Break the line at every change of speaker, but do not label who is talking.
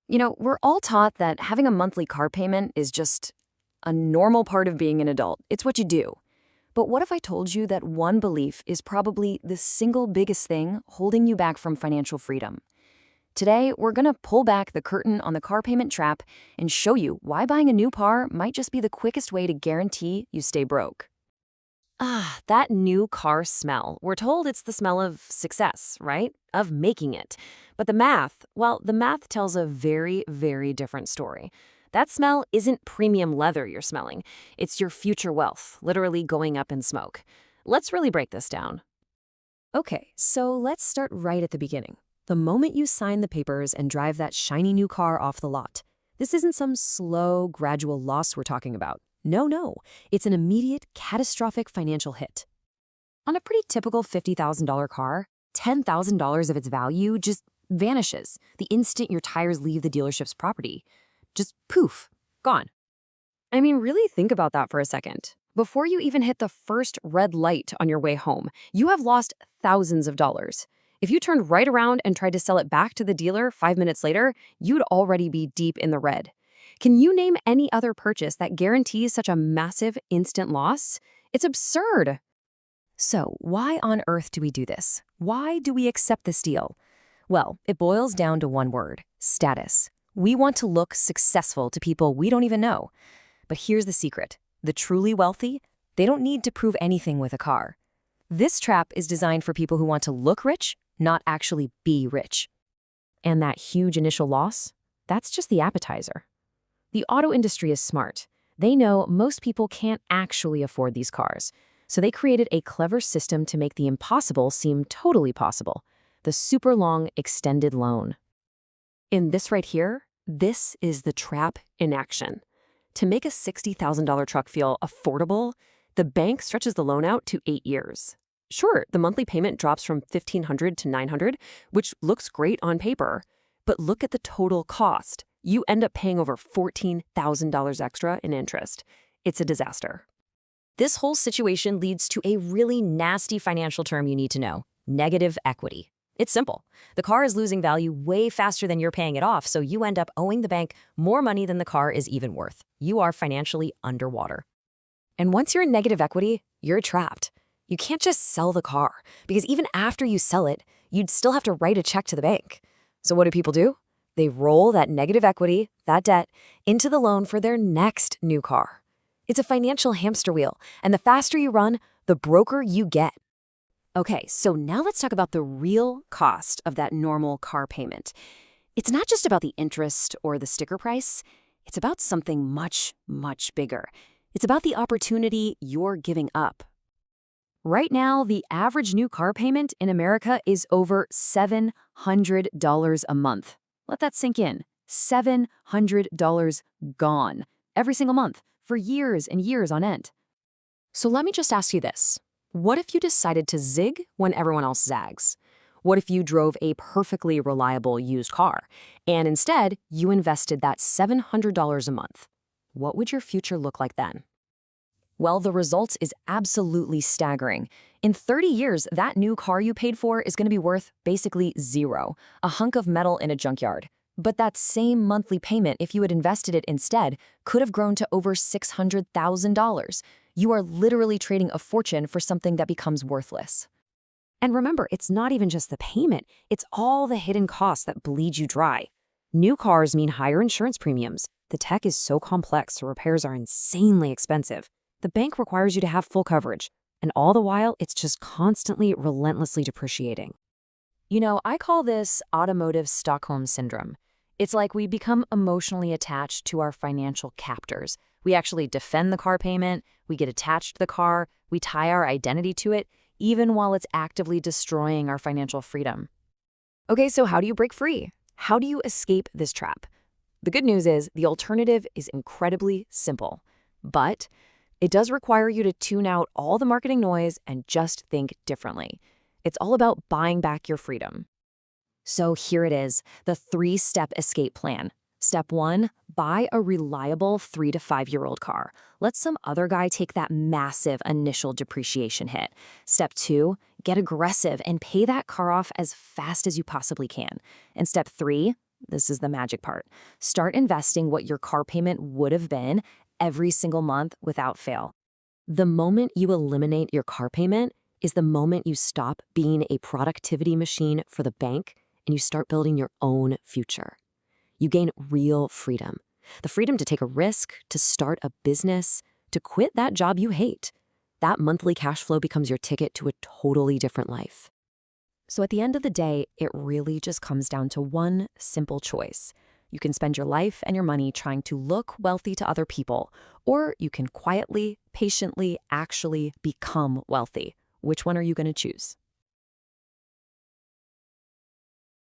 We're all taught that having a monthly car payment is just a normal part of being an adult. It's what you do. But what if I told you that one belief is probably the single biggest thing holding you back from financial freedom? Today, we're going to pull back the curtain on the car payment trap and show you why buying a new car might just be the quickest way to guarantee you stay broke. That new car smell. We're told it's the smell of success, right? Of making it. But the math tells a very, very different story. That smell isn't premium leather you're smelling. It's your future wealth, literally going up in smoke. Let's really break this down. Okay, so let's start right at the beginning. The moment you sign the papers and drive that shiny new car off the lot. This isn't some slow, gradual loss we're talking about. No. It's an immediate, catastrophic financial hit. On a pretty typical $50,000 car, $10,000 of its value just vanishes the instant your tires leave the dealership's property. Just poof, gone. I mean, really think about that for a second. Before you even hit the first red light on your way home, you have lost thousands of dollars. If you turned right around and tried to sell it back to the dealer 5 minutes later, you'd already be deep in the red. Can you name any other purchase that guarantees such a massive instant loss? It's absurd. So, why on earth do we do this? Why do we accept this deal? Well, it boils down to one word: status. We want to look successful to people we don't even know. But here's the secret. The truly wealthy, they don't need to prove anything with a car. This trap is designed for people who want to look rich, not actually be rich. And that huge initial loss? That's just the appetizer. The auto industry is smart. They know most people can't actually afford these cars. So they created a clever system to make the impossible seem totally possible: the super long extended loan. In this right here, this is the trap in action. To make a $60,000 truck feel affordable, the bank stretches the loan out to 8 years. Sure, the monthly payment drops from $1,500 to $900, which looks great on paper. But look at the total cost. You end up paying over $14,000 extra in interest. It's a disaster. This whole situation leads to a really nasty financial term you need to know: negative equity. It's simple. The car is losing value way faster than you're paying it off, so you end up owing the bank more money than the car is even worth. You are financially underwater. And once you're in negative equity, you're trapped. You can't just sell the car, because even after you sell it, you'd still have to write a check to the bank. So what do people do? They roll that negative equity, that debt, into the loan for their next new car. It's a financial hamster wheel, and the faster you run, the broker you get. Okay, so now let's talk about the real cost of that normal car payment. It's not just about the interest or the sticker price. It's about something much, much bigger. It's about the opportunity you're giving up. Right now, the average new car payment in America is over $700 a month. Let that sink in. $700 gone every single month for years and years on end. So let me just ask you this. What if you decided to zig when everyone else zags? What if you drove a perfectly reliable used car and instead you invested that $700 a month? What would your future look like then? Well, the results is absolutely staggering. In 30 years, that new car you paid for is going to be worth basically zero, a hunk of metal in a junkyard. But that same monthly payment, if you had invested it instead, could have grown to over $600,000. You are literally trading a fortune for something that becomes worthless. And remember, it's not even just the payment. It's all the hidden costs that bleed you dry. New cars mean higher insurance premiums. The tech is so complex, so repairs are insanely expensive. The bank requires you to have full coverage, and all the while, it's just constantly, relentlessly depreciating. I call this automotive Stockholm syndrome. It's like we become emotionally attached to our financial captors. We actually defend the car payment, we get attached to the car, we tie our identity to it, even while it's actively destroying our financial freedom. Okay, so how do you break free? How do you escape this trap? The good news is the alternative is incredibly simple, but it does require you to tune out all the marketing noise and just think differently. It's all about buying back your freedom. So here it is, the 3-step escape plan. Step 1, buy a reliable 3 to 5-year-old car. Let some other guy take that massive initial depreciation hit. Step 2, get aggressive and pay that car off as fast as you possibly can. And step 3,
This is the magic part. Start investing what your car payment would have been every single month without fail. The moment you eliminate your car payment is the moment you stop being a productivity machine for the bank and you start building your own future. You gain real freedom. The freedom to take a risk, to start a business, to quit that job you hate. That monthly cash flow becomes your ticket to a totally different life. So at the end of the day, it really just comes down to one simple choice. You can spend your life and your money trying to look wealthy to other people, or you can quietly, patiently, actually become wealthy. Which one are you going to choose?